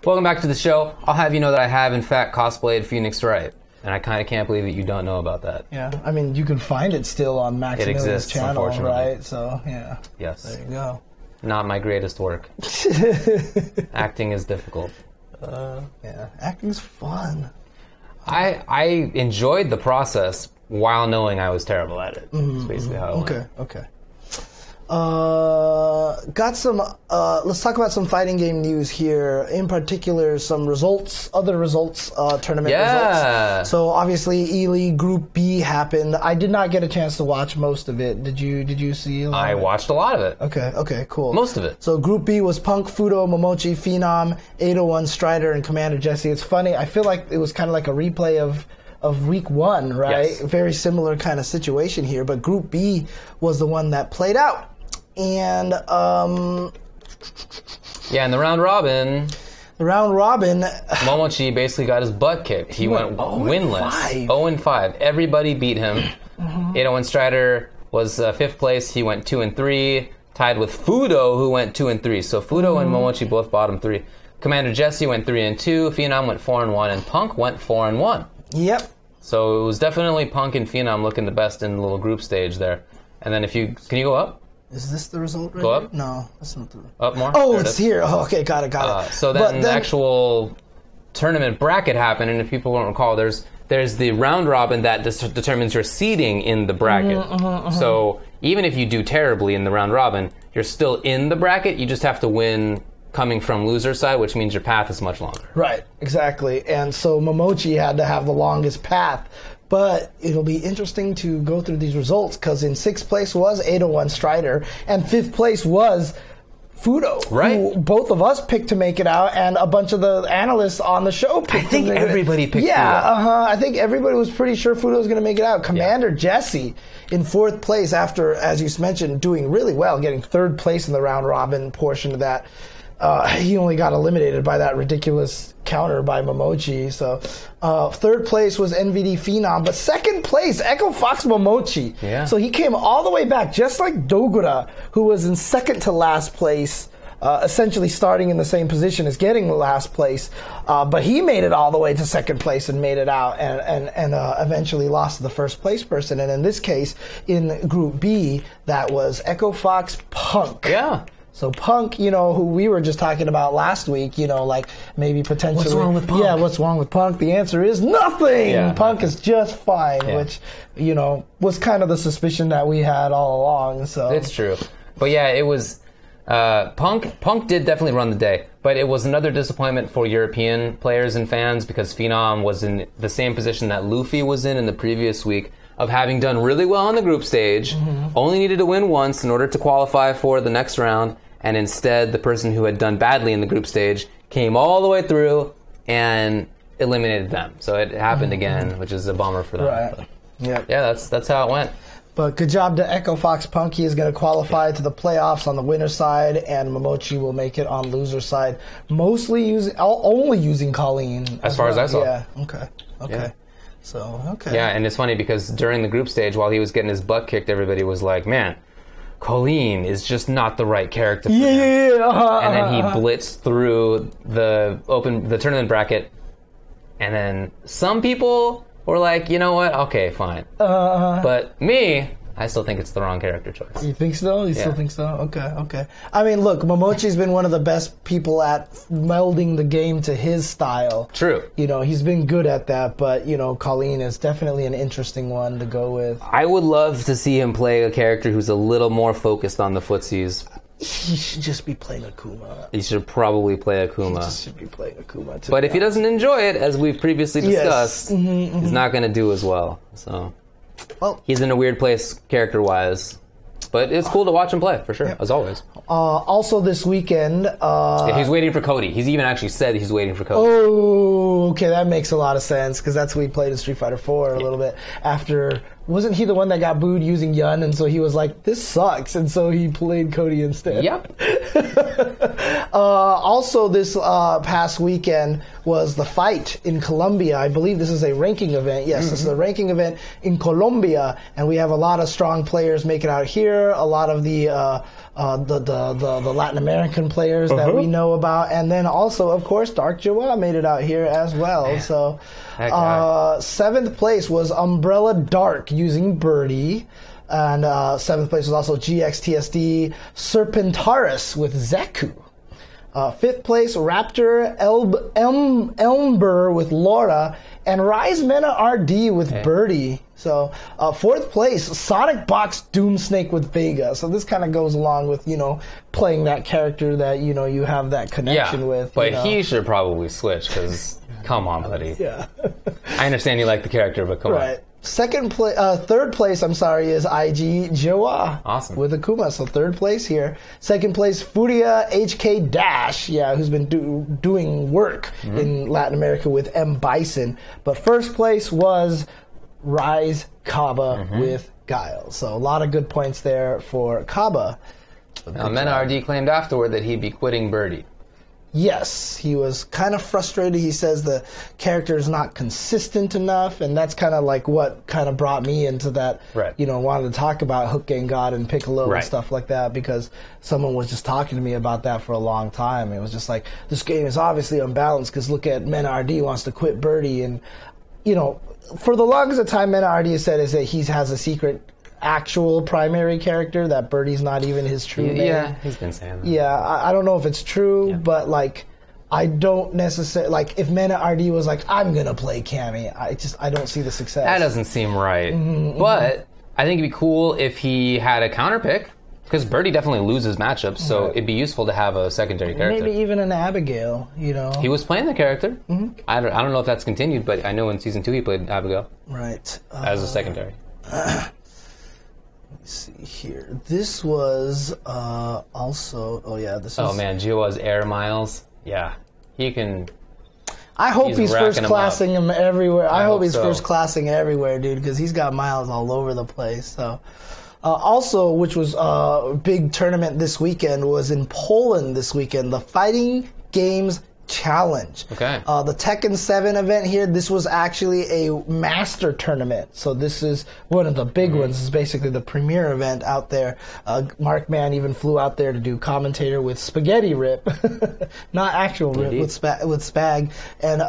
Welcome back to the show. I'll have you know that I have, in fact, cosplayed Phoenix Wright. And I kind of can't believe that you don't know about that. Yeah, I mean, you can find it still on Maximilian's channel, right? So, yeah. Yes. There you go. Not my greatest work. Acting is difficult. Yeah, acting's fun. I enjoyed the process while knowing I was terrible at it. That's basically how it went. Okay. Got some, let's talk about some fighting game news here. In particular, some results, other results, tournament results. So obviously, E-League Group B happened. I did not get a chance to watch most of it. Did you see a lot I of it? watched a lot of it. Okay, cool. Most of it. So Group B was Punk, Fudo, Momochi, Phenom, 801, Strider, and Commander Jesse. It's funny, I feel like it was kind of like a replay of week one, right? Yes. Very similar kind of situation here, but Group B was the one that played out. And in the round robin, Momochi basically got his butt kicked. He went winless, 0-5. Everybody beat him. 801 Strider was 5th place. He went 2-3, tied with Fudo, who went 2-3. So Fudo and Momochi both bottom 3. Commander Jesse went 3-2. Phenom went 4-1, and Punk went 4-1. Yep. So it was definitely Punk and Phenom looking the best in the little group stage there. And then can you go up? Is this the result right Go here? up? No, that's not the result. Up more? Oh, it's here. Oh, okay, got it. So then the actual tournament bracket happened, and if people won't recall, there's the round robin that determines your seeding in the bracket. So even if you do terribly in the round robin, you're still in the bracket. You just have to win coming from loser side, which means your path is much longer. Right, exactly. And so Momochi had to have the longest path. But it'll be interesting to go through these results, because in 6th place was 801 Strider, and 5th place was Fudo, who both of us picked to make it out, and a bunch of the analysts on the show picked I think everybody picked Fudo. I think everybody was pretty sure Fudo was going to make it out. Commander Jesse in 4th place after, as you mentioned, doing really well, getting 3rd place in the round robin portion of that. He only got eliminated by that ridiculous counter by Momochi. So 3rd place was NVD Phenom, but 2nd place, Echo Fox Momochi. Yeah. So he came all the way back, just like Dogura, who was in 2nd to last place, essentially starting in the same position as getting the last place. But he made it all the way to 2nd place and made it out, and eventually lost to the 1st place person. And in this case, in Group B, that was Echo Fox Punk. Yeah. So Punk, who we were just talking about last week, like maybe potentially... What's wrong with Punk? Yeah, what's wrong with Punk? The answer is nothing! Yeah. Punk is just fine, which, was kind of the suspicion that we had all along, so... It's true. But yeah, it was... Punk did definitely run the day, but it was another disappointment for European players and fans, because Phenom was in the same position that Luffy was in the previous week, of having done really well on the group stage, only needed to win once in order to qualify for the next round, and instead the person who had done badly in the group stage came all the way through and eliminated them. So it happened again, which is a bummer for them. Right. Yeah, that's how it went. But good job to Echo Fox Punk. He is going to qualify to the playoffs on the winner side, and Momochi will make it on loser side, only using Colleen. As far as I saw. Yeah, okay. Yeah. So, okay. Yeah, and it's funny because during the group stage, while he was getting his butt kicked, everybody was like, man, Colleen is just not the right character for him. And then he blitzed through the tournament bracket, and then some people were like, you know what, okay, fine. But me, I still think it's the wrong character choice. You think so? You still think so? Okay. I mean, look, Momochi's been one of the best people at melding the game to his style. True. He's been good at that, but, Colleen is definitely an interesting one to go with. I would love to see him play a character who's a little more focused on the footsies. He should just be playing Akuma. He should probably play Akuma. He just should be playing Akuma, too. But if he doesn't enjoy it, as we've previously discussed, he's not going to do as well, so... Well, he's in a weird place character-wise, but it's cool to watch him play, for sure, as always. Also this weekend... he's waiting for Cody. He's even actually said he's waiting for Cody. Oh, okay, that makes a lot of sense, because that's what he played in Street Fighter 4 a little bit. After wasn't he the one that got booed using Yun, and so he was like, this sucks, and so he played Cody instead? Yep. Also, this past weekend was the fight in Colombia. I believe this is a ranking event. Yes, this is a ranking event in Colombia, and we have a lot of strong players make it out here. A lot of the Latin American players that we know about, and then also, of course, Dark Joa made it out here as well. Man. So, 7th place was Umbrella Dark using Birdie. And 7th place was also GXTSD Serpentaris with Zeku. 5th place, Raptor Elmber with Laura. And Rise Mena RD with Birdie. So 4th place, Sonic Box Doomsnake with Vega. So this kind of goes along with, playing that character that, you have that connection with. But he should probably switch because, come on, buddy. Yeah. I understand you like the character, but come on. Third place, is IG Joa. Awesome. With Akuma, so 3rd place here. 2nd place, Furia HK Dash, who's been doing work in Latin America with M. Bison. But 1st place was Rise Kaba with Guile. So a lot of good points there for Kaba. Now, Mena RD claimed afterward that he'd be quitting Birdie. Yes, he was kind of frustrated. He says the character is not consistent enough, and that's kind of like what kind of brought me into that, wanted to talk about Hook Gang God and Piccolo and stuff like that, because someone was just talking to me about that for a long time. It was just like, this game is obviously unbalanced because look at Mena RD wants to quit Birdie, and, for the longest time, Mena RD has said is that he has a secret actual primary character, that Birdie's not even his true name. Yeah, he's been saying that. Yeah, I don't know if it's true, but I don't necessarily if Mena RD was like, I'm gonna play Cammy, I don't see the success. That doesn't seem right. But I think it'd be cool if he had a counter pick, because Birdie definitely loses matchups, so it'd be useful to have a secondary character. Maybe even an Abigail, He was playing the character. I don't know if that's continued, but I know in Season 2 he played Abigail. Right. As a secondary. Let's see here. This was also... this is... Oh, man, Joa's air miles. Yeah. He can... I hope he's first-classing him everywhere. I hope he's so. First-classing everywhere, dude, because he's got miles all over the place. So, also, which was a big tournament this weekend, was in Poland this weekend, the Fighting Games Challenge. Okay. The Tekken 7 event here, this was actually a master tournament. So this is one of the big ones. This is basically the premier event out there. Mark Mann even flew out there to do commentator with Spaghetti Rip. Not actual Rip, with Spag. And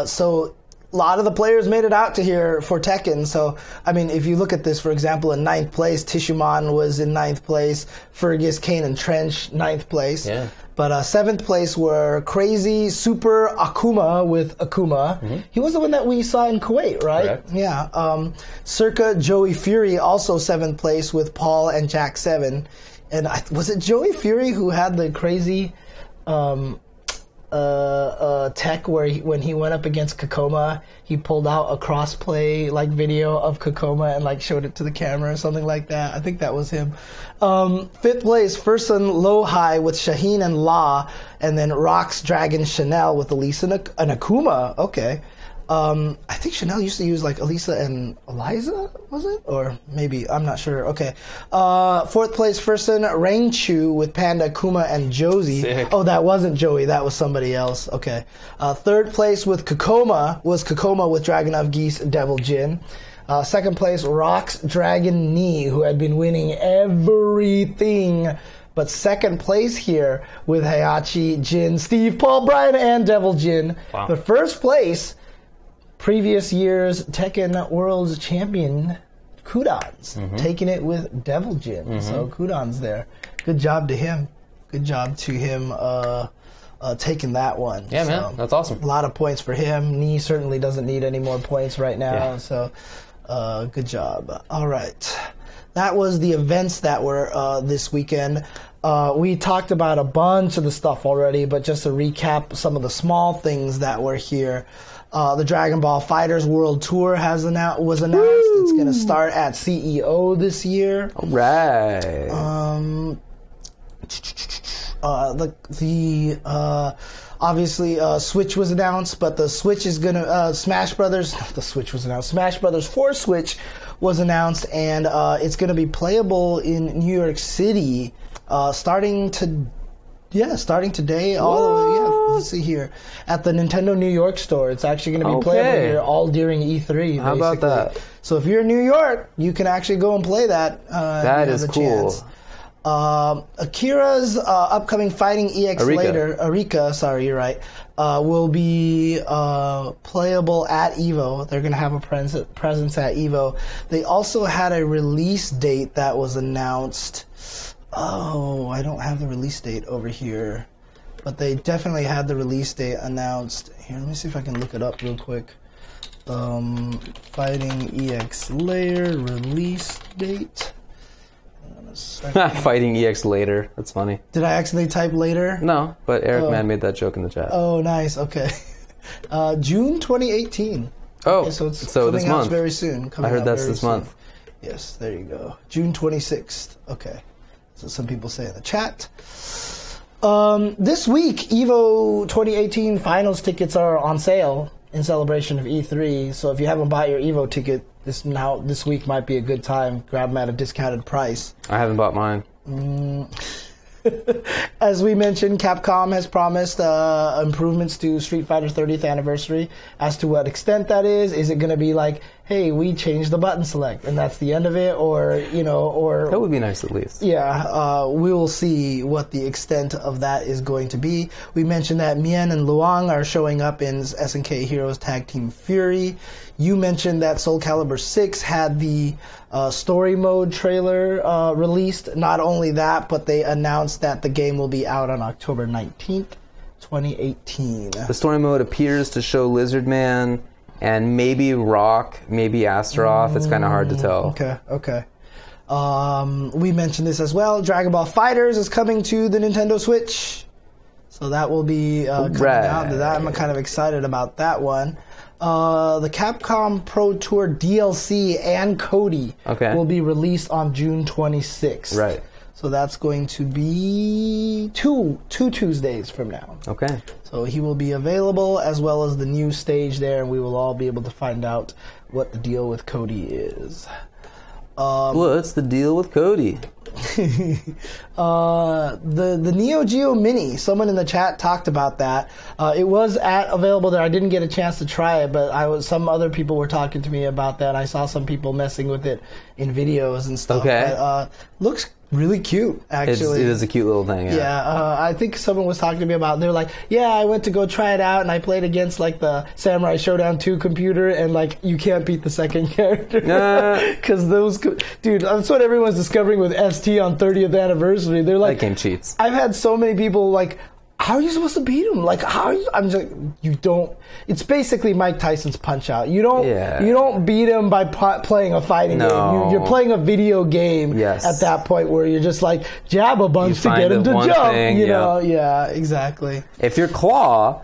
so a lot of the players made it out to here for Tekken. So, I mean, if you look at this, for example, in 9th place, Tishuman was in 9th place. Fergus, Kane, and Trench, 9th place. Yeah. But 7th place were Crazy Super Akuma with Akuma. He was the one that we saw in Kuwait, right? Correct. Yeah. Circa Joey Fury, also 7th place with Paul and Jack 7. And was it Joey Fury who had the crazy tech where when he went up against Kakoma, he pulled out a crossplay video of Kakoma and showed it to the camera or something like that? I think that was him. 5th place, Fursun Low High with Shaheen and La, and then Rox Dragon Chanel with Elisa and Akuma. Okay. I think Chanel used to use Elisa and Eliza, was it? Or maybe, I'm not sure. Okay. 4th place, Fursun Rain Chu with Panda, Kuma, and Josie. Sick. Oh, that wasn't Joey. That was somebody else. Okay. 3rd place with Kakoma was Kakoma with Dragon of Geese, Devil Jin. 2nd place, Rox Dragon Knee, who had been winning everything. But 2nd place here with Hayachi, Jin, Steve, Paul, Brian, and Devil Jin. Wow. The 1st place, previous year's Tekken World Champion, Kudans, taking it with Devil Jin. So Kudans there. Good job to him. Good job to him taking that one. Yeah, man. That's awesome. A lot of points for him. Nee certainly doesn't need any more points right now. Yeah. So good job. All right. That was the events that were this weekend. We talked about a bunch of the stuff already, but just to recap some of the small things that were here. The Dragon Ball FighterZ World Tour was announced. Woo! It's going to start at CEO this year. All right. Obviously, Switch was announced, but the Switch is gonna Smash Brothers. The Switch was announced. Smash Brothers for Switch was announced, and it's gonna be playable in New York City starting today. Let's see here at the Nintendo New York store. It's actually going to be playable here all during E3. Basically. How about that? So if you're in New York, you can actually go and play that. That is cool. Chance. Akira's upcoming Fighting EX later, Arika, sorry, you're right, will be playable at EVO. They're going to have a presence at EVO. They also had a release date that was announced. Oh, I don't have the release date over here. But they definitely had the release date announced. Here, let me see if I can look it up real quick. Fighting EX later, release date. Fighting EX later. That's funny. Did I accidentally type later? No, but Eric Man made that joke in the chat. Oh, nice. Okay. June 2018. Oh, okay, so it's so coming this out month. very soon. I heard that's this month. Yes, there you go. June 26th. Okay. So some people say in the chat. This week, EVO 2018 finals tickets are on sale in celebration of E3. So if you haven't bought your EVO ticket, this week might be a good time. Grab them at a discounted price. I haven't bought mine. As we mentioned, Capcom has promised improvements to Street Fighter 30th anniversary. As to what extent that is it going to be like, hey, we changed the button select and that's the end of it, or that would be nice at least. Yeah, we will see what the extent of that is going to be. We mentioned that Mien and Luang are showing up in SNK Heroes Tag Team Fury. You mentioned that Soul Calibur 6 had the story mode trailer released. Not only that, but they announced that the game will be out on October 19th, 2018. The story mode appears to show Lizard Man and maybe Rock, maybe Astaroth. It's kind of hard to tell. Okay. We mentioned this as well. Dragon Ball FighterZ is coming to the Nintendo Switch. So that will be coming out. I'm kind of excited about that one. The Capcom Pro Tour DLC and Cody will be released on June 26th. Right. So that's going to be two Tuesdays from now. Okay. So he will be available, as well as the new stage there, and we will all be able to find out what the deal with Cody is. What's the deal with Cody? The Neo Geo Mini, someone in the chat talked about that. It was available there. I didn't get a chance to try it, but some other people were talking to me about that. I saw some people messing with it in videos and stuff. Okay. But, looks really cute, actually. It is a cute little thing, yeah. Yeah, I think someone was talking to me about, they're like, yeah, I went to go try it out, and I played against, like, the Samurai Showdown 2 computer, and, like, you can't beat the second character. Because dude, that's what everyone's discovering with ST on 30th anniversary. They're like, that game cheats. I've had so many people, like, how are you supposed to beat him? Like, I'm just like, you don't. It's basically Mike Tyson's Punch-Out. You don't beat him by playing a fighting game. You're playing a video game at that point where you're just like jab a bunch to get him to jump. You know, yeah, exactly. If you're Claw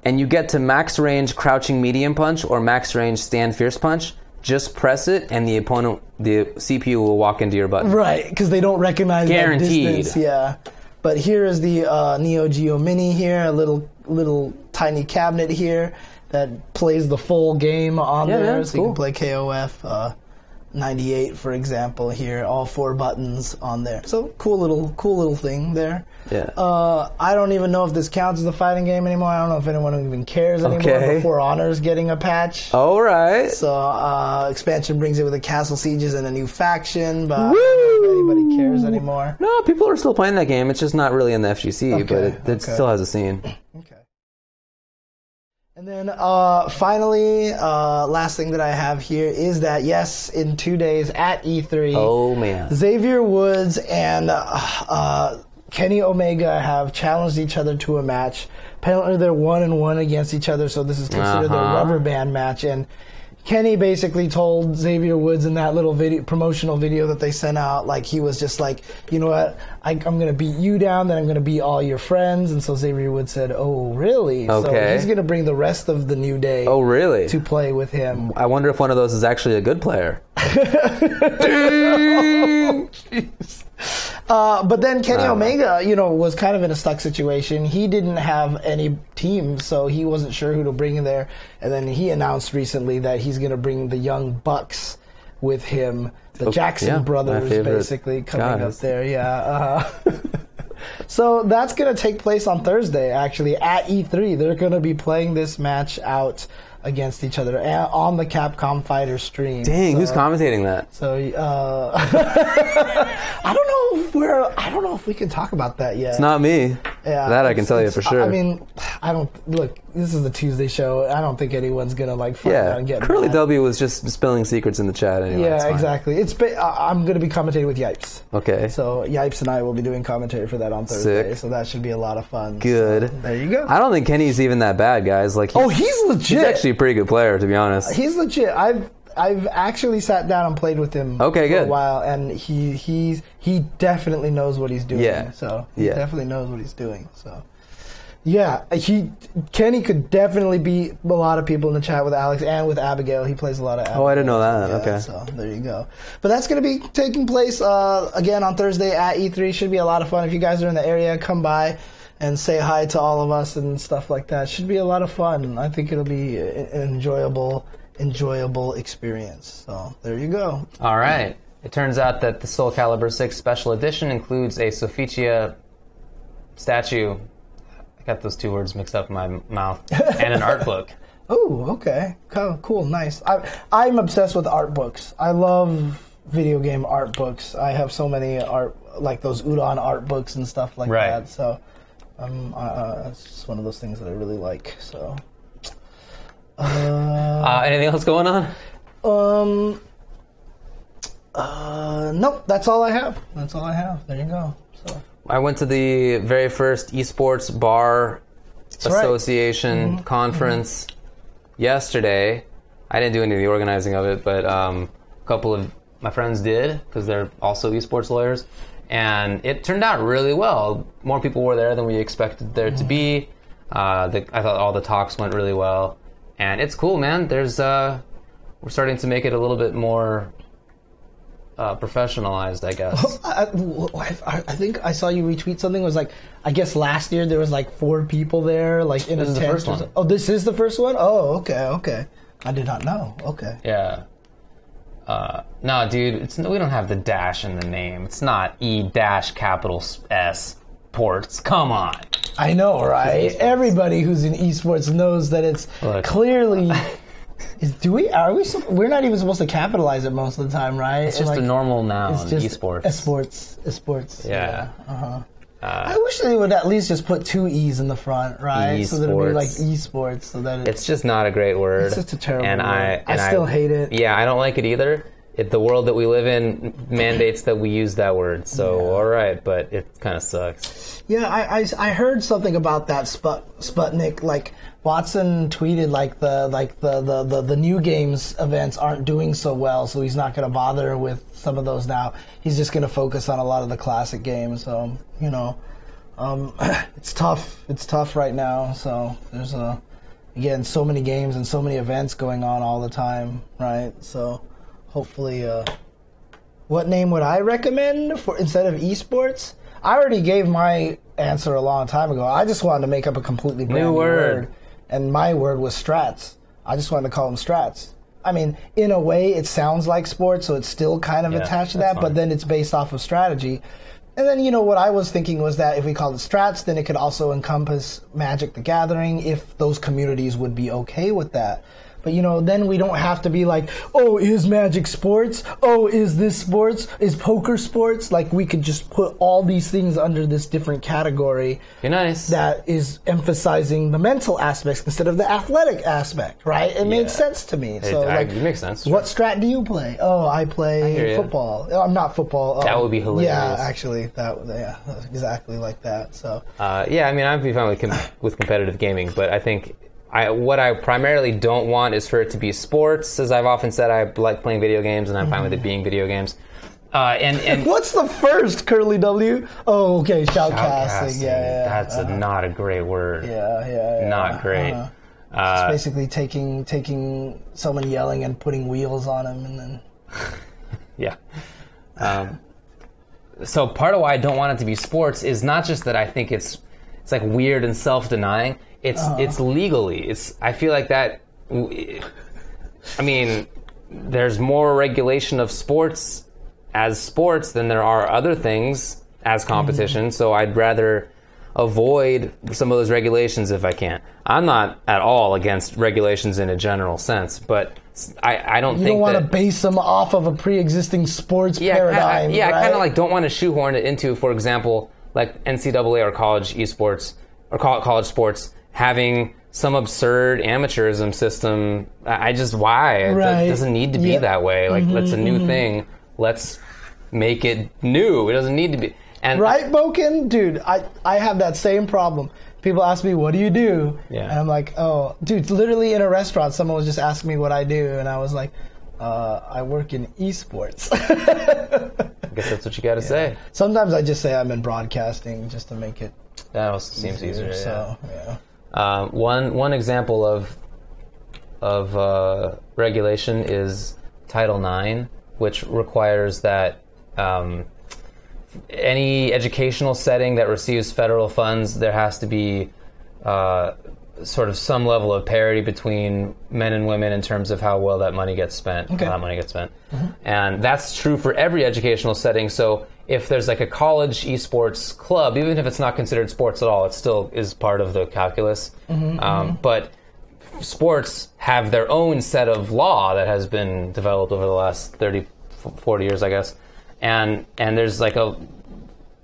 and you get to max range crouching medium punch or max range stand fierce punch, just press it and the CPU will walk into your button. Right, because they don't recognize that distance. Yeah. But here is the Neo Geo Mini here, a little tiny cabinet here that plays the full game on there. So you can play KOF 98, for example, here, all 4 buttons on there. So cool little thing there. Yeah. I don't even know if this counts as a fighting game anymore. I don't know if anyone even cares anymore. But For Honor's getting a patch. All right. So expansion brings it with the Castle Sieges and a new faction, but I don't know if anybody cares anymore. No, people are still playing that game. It's just not really in the FGC, but it still has a scene. Okay. And then finally, last thing that I have here is that, yes, in 2 days at E3, oh man, Xavier Woods and Kenny Omega have challenged each other to a match. Apparently they're 1-1 against each other, so this is considered their rubber band match. And Kenny basically told Xavier Woods in that little promotional video that they sent out, like, he was just like, you know what, I'm going to beat you down, then I'm going to beat all your friends. And so Xavier Woods said, oh, really? Okay. So he's going to bring the rest of the New Day to play with him. I wonder if one of those is actually a good player. Oh, jeez. But then Kenny Omega, was kind of in a stuck situation. He didn't have any team, so he wasn't sure who to bring in there. And then he announced recently that he's going to bring the Young Bucks with him, the Jackson brothers, basically coming up there. Yeah. So that's going to take place on Thursday, actually, at E3. They're going to be playing this match out against each other on the Capcom Fighter stream. Dang, who's commentating that? So I don't know if we can talk about that yet. It's not me. Yeah, that I can tell you for sure. I mean, look, this is the Tuesday show. I don't think anyone's gonna find out and get Curly mad. W was just spilling secrets in the chat anyway. Yeah, exactly. I'm gonna be commentating with Yipes. Okay. So Yipes and I will be doing commentary for that on Thursday. Sick. So that should be a lot of fun. Good. So, there you go. I don't think Kenny's even that bad, guys. Like, he's legit. He's actually a pretty good player, to be honest. He's legit. I've actually sat down and played with him for a while, and he definitely knows what he's doing. Yeah. So he definitely knows what he's doing. So yeah, Kenny could definitely beat a lot of people in the chat with Alex and with Abigail. He plays a lot of Abigail. Oh, I didn't know that. Yeah, okay. So there you go. But that's going to be taking place again on Thursday at E3. Should be a lot of fun. If you guys are in the area, come by and say hi to all of us and stuff like that. Should be a lot of fun. I think it'll be an enjoyable experience. So there you go. All right. It turns out that the Soul Calibur 6 Special Edition includes a Sophitia statue. I got those two words mixed up in my mouth. And an art book. Oh, okay. Cool, nice. I'm obsessed with art books. I love video game art books. I have so many art, like those Udon art books and stuff like that. So it's just one of those things that I really like. So. Anything else going on? Nope. That's all I have. There you go. So I went to the very first esports bar association conference yesterday. I didn't do any of the organizing of it, but a couple of my friends did because they're also esports lawyers, and it turned out really well. More people were there than we expected there to be. I thought all the talks went really well. And it's cool, man. There's we're starting to make it a little bit more professionalized, I guess. I think I saw you retweet something. It was like, I guess last year there was like 4 people there, like in this a is tent. the first one. Oh, this is the first one? Oh, okay. I did not know. Okay. Yeah. No, dude, we don't have the dash in the name. It's not E-S ports. Come on. I know, right? Everybody who's in esports knows that it's clearly. We're not even supposed to capitalize it most of the time, right? It's just a normal noun. It's just esports. Esports. Yeah. I wish they would at least just put 2 E's in the front, right? So that it would be like esports. So that it's just not a great word. It's just a terrible word. I still hate it. Yeah, I don't like it either. The world that we live in mandates that we use that word. So, all right, but it kind of sucks. Yeah, I heard something about that Sputnik. Like Watson tweeted, the new games events aren't doing so well, so he's not going to bother with some of those now. He's just going to focus on a lot of the classic games. So it's tough. It's tough right now. So there's again so many games and so many events going on all the time, right? So. Hopefully, what name would I recommend for instead of esports? I already gave my answer a long time ago. I just wanted to make up a completely brand new word. And my word was strats. I just wanted to call them strats. I mean, in a way, it sounds like sports, so it's still kind of attached to that, but then it's based off of strategy. And then, what I was thinking was that if we called it strats, then it could also encompass Magic the Gathering, if those communities would be okay with that. But, then we don't have to be like, oh, is Magic sports? Oh, is this sports? Is poker sports? Like, we could just put all these things under this different category. You're nice. That is emphasizing the mental aspects instead of the athletic aspect, right? It made sense to me. It makes sense. What strat do you play? Oh, I play football. I'm not football. That would be hilarious. Yeah, actually, exactly like that. So. I mean, I'd be fine with competitive gaming, but I think... what I primarily don't want is for it to be sports. As I've often said, I like playing video games, and I'm fine with it being video games. And what's the first, Curly W? Oh, okay, shoutcasting. Yeah. That's not a great word. Yeah. Not great. It's basically taking someone yelling and putting wheels on them, and then. Yeah. so part of why I don't want it to be sports is not just that I think it's like weird and self-denying. It's legally. I feel like that. I mean, there's more regulation of sports as sports than there are other things as competition. So I'd rather avoid some of those regulations if I can. I'm not at all against regulations in a general sense, but I don't think you don't want to base them off of a pre-existing sports paradigm. I kind of like don't want to shoehorn it into, for example, like NCAA or college esports or college sports having some absurd amateurism system. I just It doesn't need to be that way. Like that's a new thing. Let's make it new. It doesn't need to be. And right, Boken? Dude, I have that same problem. People ask me, what do you do? Yeah. And I'm like, oh, dude, literally in a restaurant, someone was just asking me what I do, and I was like, I work in esports. I guess that's what you got to say. Sometimes I just say I'm in broadcasting just to make it that also seems easier. So, one example of regulation is Title IX, which requires that any educational setting that receives federal funds, there has to be sort of some level of parity between men and women in terms of how well that money gets spent, how that money gets spent. And that's true for every educational setting. So if there's like a college esports club, even if it's not considered sports at all, it still is part of the calculus. But sports have their own set of law that has been developed over the last 30, 40 years, I guess. And there's like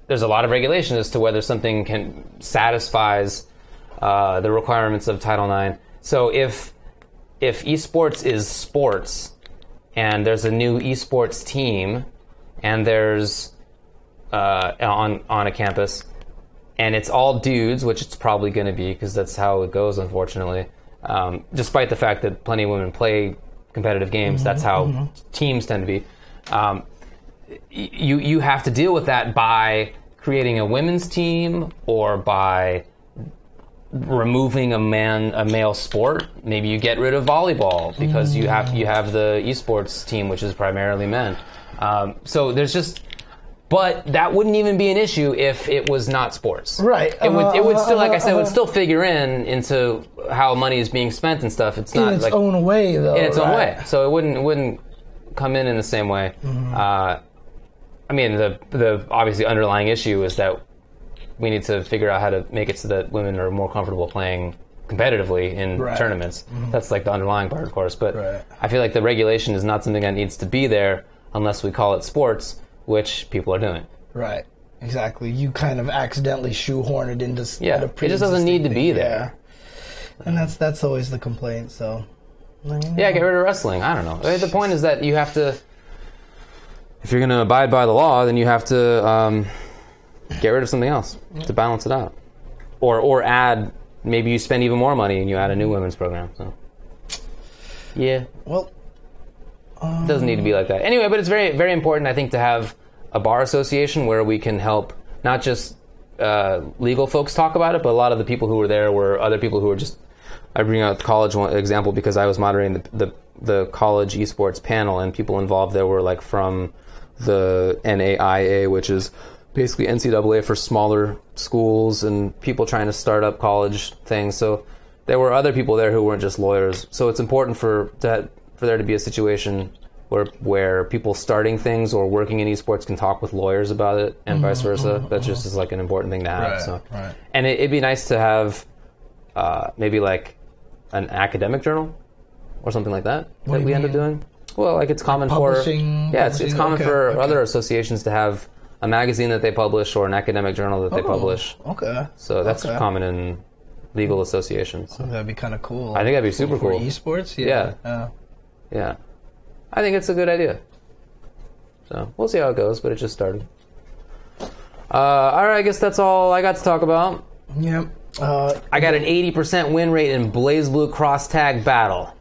there's a lot of regulation as to whether something satisfies the requirements of Title IX. So if esports is sports, and there's a new esports team, and there's on a campus, and it's all dudes, which it's probably going to be because that's how it goes, unfortunately. Despite the fact that plenty of women play competitive games, that's how teams tend to be. You have to deal with that by creating a women's team or by removing a male sport. Maybe you get rid of volleyball because you have the esports team, which is primarily men. So there's but that wouldn't even be an issue if it was not sports. Right. It would still, like I said, would still figure into how money is being spent and stuff. It's not in its own way, though. In its own way. So it wouldn't come in the same way. I mean, the obviously underlying issue is that we need to figure out how to make it so that women are more comfortable playing competitively in tournaments. That's like the underlying part, of course. But I feel like the regulation is not something that needs to be there unless we call it sports, which people are doing. Right. Exactly. You kind of accidentally shoehorn it into it just doesn't need to be there. And that's always the complaint. So get rid of wrestling. I don't know. The point is that you have to, if you're going to abide by the law, then you have to get rid of something else to balance it out, or add. Maybe you spend even more money and you add a new women's program. So well, it doesn't need to be like that anyway. But it's very, very important, I think, to have a bar association where we can help not just legal folks talk about it, but a lot of the people who were there were other people who were just. I bring out the college example because I was moderating the college esports panel, and people involved there were like from the NAIA, which is basically NCAA for smaller schools, and people trying to start up college things. So there were other people there who weren't just lawyers. So it's important for there to be a situation where people starting things or working in esports can talk with lawyers about it, and vice versa. That just is like an important thing to have. And it'd be nice to have maybe like an academic journal or something like that we end up doing. Well, like it's common it's common for other associations to have a magazine that they publish or an academic journal that they publish. Okay. So that's common in legal associations. So that'd be kind of cool. I think that'd be super cool. For esports? Yeah. I think it's a good idea. So we'll see how it goes, but it just started. All right, I guess that's all I got to talk about. Yep. I got an 80% win rate in BlazBlue Cross Tag Battle.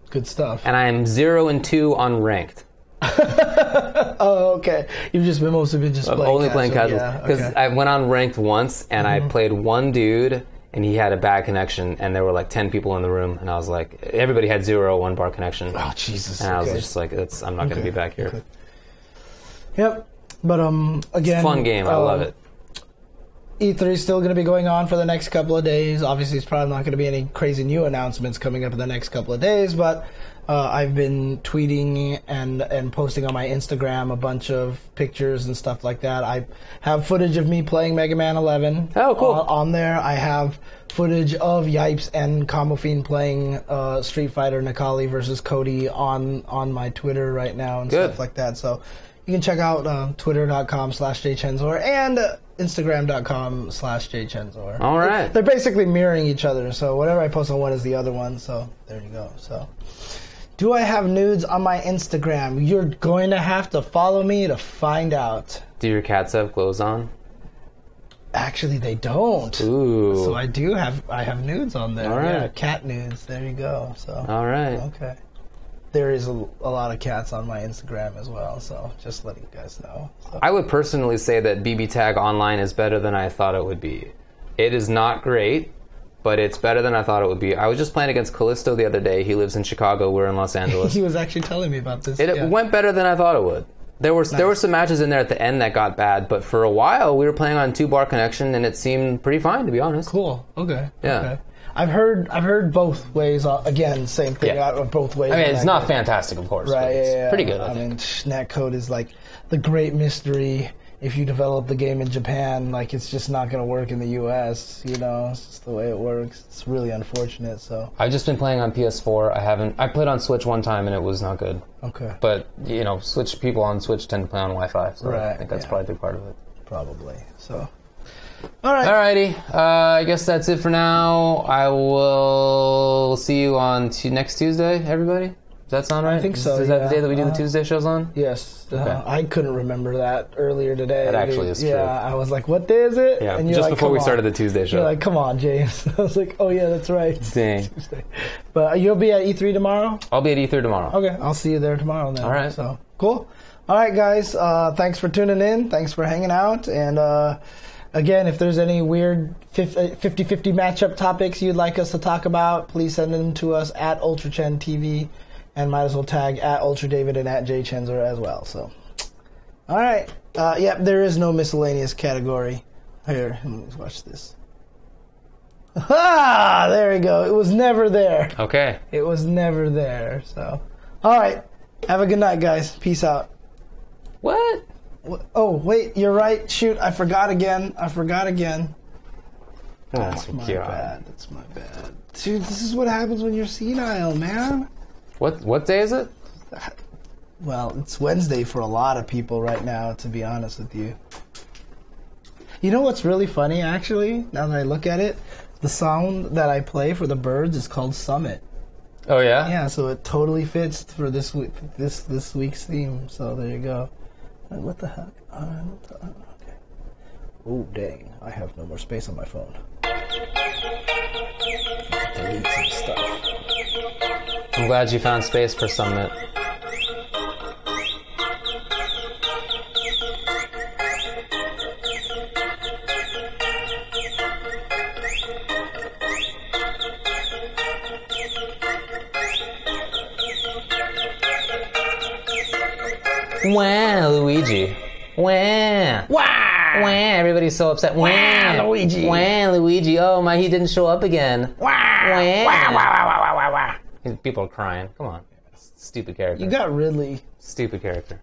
Good stuff. And I am 0-2 on ranked. Oh, okay. You've just been mostly been just playing only playing casual because I went on ranked once and I played one dude and he had a bad connection and there were like 10 people in the room and I was like, everybody had 0 1 bar connection. Oh Jesus! And I was just like, I'm not going to be back here. Yep. But again, Fun game. I love it. E3 is still going to be going on for the next couple of days. Obviously, it's probably not going to be any crazy new announcements coming up in the next couple of days, but I've been tweeting and posting on my Instagram a bunch of pictures and stuff like that. I have footage of me playing Mega Man 11. Oh, cool. On there. I have footage of Yipes and Combo Fiend playing Street Fighter Nikali versus Cody on my Twitter right now and stuff like that. So you can check out twitter.com/jchensor and Instagram.com/jchensor. All right. They're basically mirroring each other, so whatever I post on one is the other one, so there you go. So, do I have nudes on my Instagram? You're going to have to follow me to find out. Do your cats have clothes on? Actually, they don't. Ooh. So I have nudes on there. All right. Yeah, cat nudes. There you go. So. All right. Okay. There is a lot of cats on my Instagram as well, so just letting you guys know. So. I would personally say that BB Tag Online is better than I thought it would be. It is not great, but it's better than I thought it would be. I was just playing against Callisto the other day. He lives in Chicago. We're in Los Angeles. He was actually telling me about this. It went better than I thought it would. There were some matches in there at the end that got bad, but for a while we were playing on 2-bar connection, and it seemed pretty fine, to be honest. Cool. Okay. Yeah. Okay. I've heard both ways. Again, same thing. Yeah. Both ways. I mean, it's not fantastic, of course, right? but it's Yeah, pretty good. I mean, netcode is like the great mystery. If you develop the game in Japan, like it's just not going to work in the U.S. You know, it's just the way it works. It's really unfortunate. So I've just been playing on PS4. I played on Switch one time and it was not good. Okay. But you know, people on Switch tend to play on Wi-Fi, so right, I think that's probably a big part of it. Probably. So. All right. Alrighty. I guess that's it for now. I will see you on next Tuesday, everybody. Does that sound right? I think so. Is that the day that we do the Tuesday shows on? Yes. Okay. I couldn't remember that earlier today. That actually is true. Yeah, I was like, what day is it? Yeah, and you're just like, before we "Come started on." the Tuesday show. You're like, come on, James. I was like, oh yeah, that's right. Dang. Tuesday. But you'll be at E3 tomorrow? I'll be at E3 tomorrow. Okay, I'll see you there tomorrow then. All right. So, cool. All right, guys. Thanks for tuning in. Thanks for hanging out. And again, if there's any weird 50-50 matchup topics you'd like us to talk about, please send them to us at UltraChenTV, and might as well tag at UltraDavid and at jchensor as well. So, all right. Yep, there is no miscellaneous category. Here, let me watch this. Ah, there we go. It was never there. Okay. It was never there. So, all right. Have a good night, guys. Peace out. What? Oh, wait, you're right. Shoot, I forgot again. Oh, That's my bad. That's my bad. Dude, this is what happens when you're senile, man. What day is it? Well, it's Wednesday for a lot of people right now, to be honest with you. You know what's really funny, actually, now that I look at it? The song that I play for the birds is called Summit. Oh, yeah? Yeah, so it totally fits for this week's theme. So there you go. What the heck? Okay. Oh, dang. I have no more space on my phone. Delete some stuff. I'm glad you found space for Summit. Wah, Luigi. Wah. Wow! Wah, everybody's so upset. Wah, Luigi. Wah, Luigi. Oh, my, he didn't show up again. Wow! Wah. Wow! Wow! Wow! Wow! Wow! People are crying. Come on. Stupid character. You got Ridley. Stupid character.